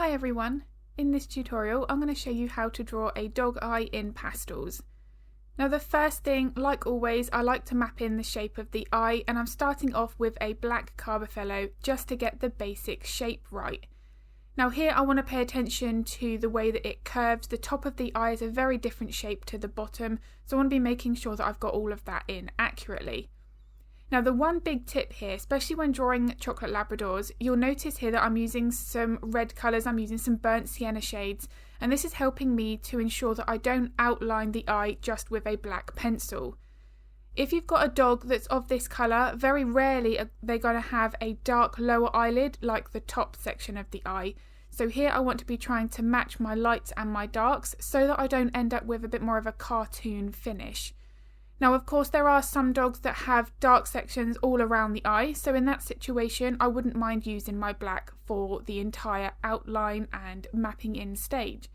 Hi everyone, in this tutorial I'm going to show you how to draw a dog eye in pastels. Now the first thing, like always, I like to map in the shape of the eye, and I'm starting off with a black Carbothello just to get the basic shape right. Now here I want to pay attention to the way that it curves. The top of the eye is a very different shape to the bottom, so I want to be making sure that I've got all of that in accurately. Now the one big tip here, especially when drawing chocolate Labradors, you'll notice here that I'm using some red colours, I'm using some burnt sienna shades, and this is helping me to ensure that I don't outline the eye just with a black pencil. If you've got a dog that's of this colour, very rarely are they going to have a dark lower eyelid like the top section of the eye. So here I want to be trying to match my lights and my darks so that I don't end up with a bit more of a cartoon finish. Now of course there are some dogs that have dark sections all around the eye, so in that situation I wouldn't mind using my black for the entire outline and mapping in stage.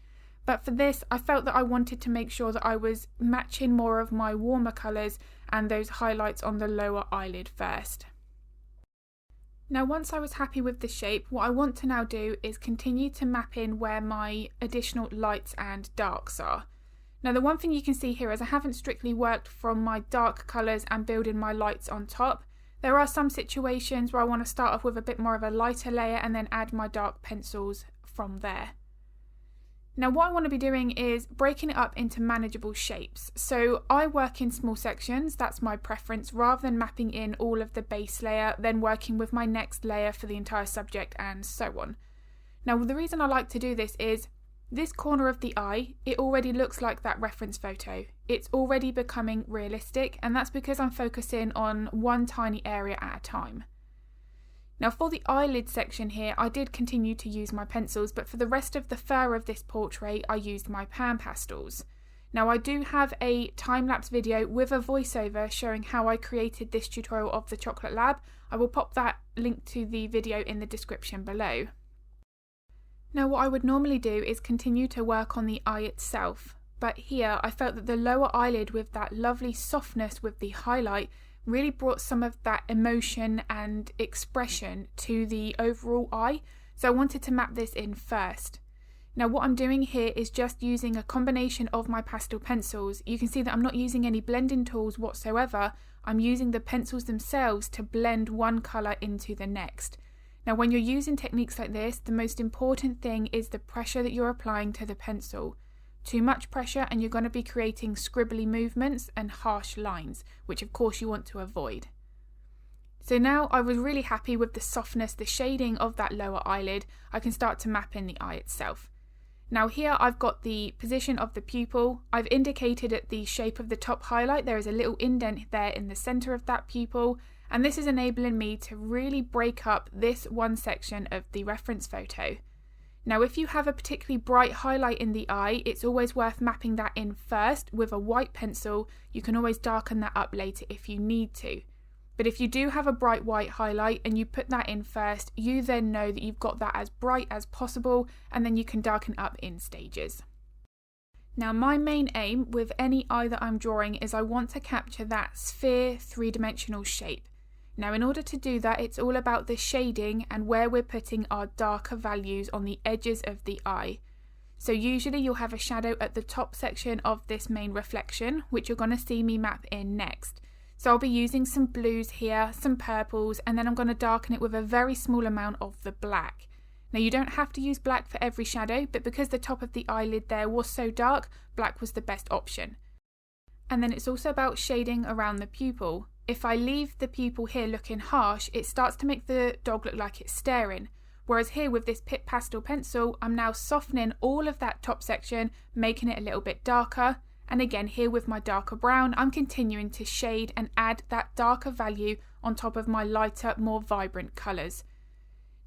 But for this I felt that I wanted to make sure that I was matching more of my warmer colours and those highlights on the lower eyelid first. Now once I was happy with the shape, what I want to now do is continue to map in where my additional lights and darks are. Now the one thing you can see here is I haven't strictly worked from my dark colours and building my lights on top. There are some situations where I want to start off with a bit more of a lighter layer and then add my dark pencils from there. Now what I want to be doing is breaking it up into manageable shapes. So I work in small sections, that's my preference, rather than mapping in all of the base layer, then working with my next layer for the entire subject and so on. Now the reason I like to do this is this corner of the eye, it already looks like that reference photo. It's already becoming realistic, and that's because I'm focusing on one tiny area at a time. Now for the eyelid section here, I did continue to use my pencils, but for the rest of the fur of this portrait, I used my pan pastels. Now I do have a time-lapse video with a voiceover showing how I created this tutorial of the chocolate lab. I will pop that link to the video in the description below. Now what I would normally do is continue to work on the eye itself, but here I felt that the lower eyelid with that lovely softness with the highlight really brought some of that emotion and expression to the overall eye, so I wanted to map this in first. Now what I'm doing here is just using a combination of my pastel pencils. You can see that I'm not using any blending tools whatsoever. I'm using the pencils themselves to blend one colour into the next. Now when you're using techniques like this, the most important thing is the pressure that you're applying to the pencil. Too much pressure and you're going to be creating scribbly movements and harsh lines, which of course you want to avoid. So now I was really happy with the softness, the shading of that lower eyelid. I can start to map in the eye itself. Now here I've got the position of the pupil. I've indicated at the shape of the top highlight there is a little indent there in the centre of that pupil, and this is enabling me to really break up this one section of the reference photo. Now if you have a particularly bright highlight in the eye, it's always worth mapping that in first with a white pencil. You can always darken that up later if you need to. But if you do have a bright white highlight and you put that in first, you then know that you've got that as bright as possible, and then you can darken up in stages. Now my main aim with any eye that I'm drawing is I want to capture that sphere three-dimensional shape. Now in order to do that, it's all about the shading and where we're putting our darker values on the edges of the eye. So usually you'll have a shadow at the top section of this main reflection, which you're going to see me map in next. So I'll be using some blues here, some purples, and then I'm going to darken it with a very small amount of the black. Now you don't have to use black for every shadow, but because the top of the eyelid there was so dark, black was the best option. And then it's also about shading around the pupil. If I leave the pupil here looking harsh, it starts to make the dog look like it's staring. Whereas here with this Pitt pastel pencil, I'm now softening all of that top section, making it a little bit darker. And again, here with my darker brown, I'm continuing to shade and add that darker value on top of my lighter, more vibrant colours.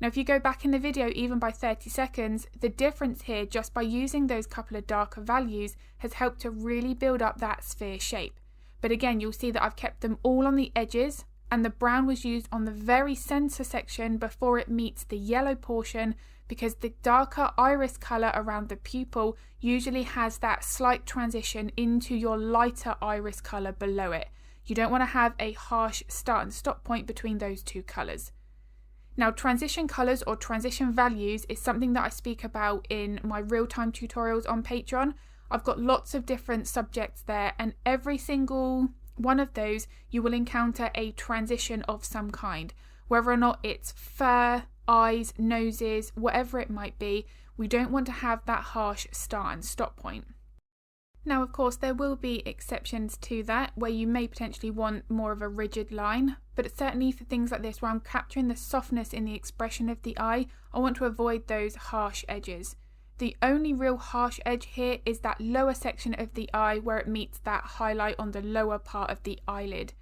Now if you go back in the video even by 30 seconds, the difference here just by using those couple of darker values has helped to really build up that sphere shape. But again, you'll see that I've kept them all on the edges, and the brown was used on the very centre section before it meets the yellow portion, because the darker iris colour around the pupil usually has that slight transition into your lighter iris colour below it. You don't want to have a harsh start and stop point between those two colours. Now, transition colours or transition values is something that I speak about in my real-time tutorials on Patreon. I've got lots of different subjects there, and every single one of those you will encounter a transition of some kind. Whether or not it's fur, eyes, noses, whatever it might be, we don't want to have that harsh start and stop point. Now, of course, there will be exceptions to that where you may potentially want more of a rigid line, but certainly for things like this where I'm capturing the softness in the expression of the eye, I want to avoid those harsh edges. The only real harsh edge here is that lower section of the eye where it meets that highlight on the lower part of the eyelid.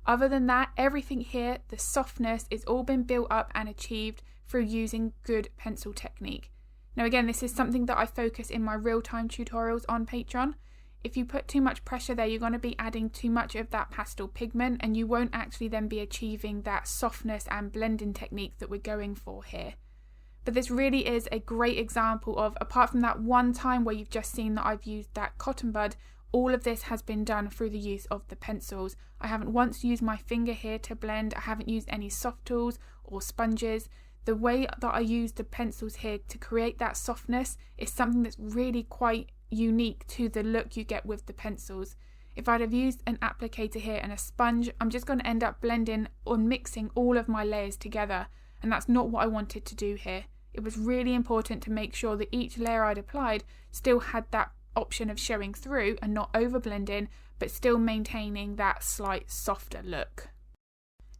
Other than that, everything here, the softness, is all been built up and achieved through using good pencil technique. Now again, this is something that I focus in my real-time tutorials on Patreon. If you put too much pressure there, you're going to be adding too much of that pastel pigment and you won't actually then be achieving that softness and blending technique that we're going for here. But this really is a great example of, apart from that one time where you've just seen that I've used that cotton bud, all of this has been done through the use of the pencils. I haven't once used my finger here to blend. I haven't used any soft tools or sponges. The way that I use the pencils here to create that softness is something that's really quite unique to the look you get with the pencils. If I'd have used an applicator here and a sponge, I'm just going to end up blending or mixing all of my layers together, and that's not what I wanted to do here. It was really important to make sure that each layer I'd applied still had that option of showing through and not over blending, but still maintaining that slight softer look.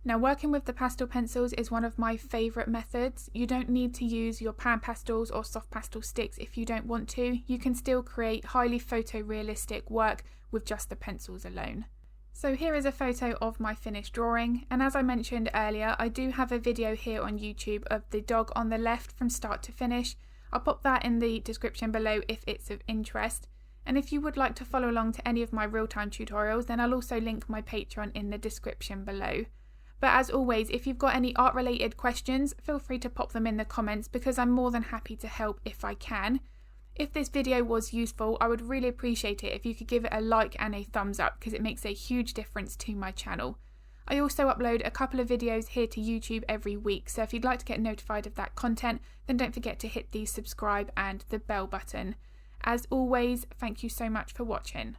Now, working with the pastel pencils is one of my favourite methods. You don't need to use your pan pastels or soft pastel sticks if you don't want to. You can still create highly photorealistic work with just the pencils alone. So here is a photo of my finished drawing, and as I mentioned earlier, I do have a video here on YouTube of the dog on the left from start to finish. I'll pop that in the description below if it's of interest. And if you would like to follow along to any of my real-time tutorials, then I'll also link my Patreon in the description below. But as always, if you've got any art related questions, feel free to pop them in the comments because I'm more than happy to help if I can. If this video was useful, I would really appreciate it if you could give it a like and a thumbs up because it makes a huge difference to my channel. I also upload a couple of videos here to YouTube every week, so if you'd like to get notified of that content, then don't forget to hit the subscribe and the bell button. As always, thank you so much for watching.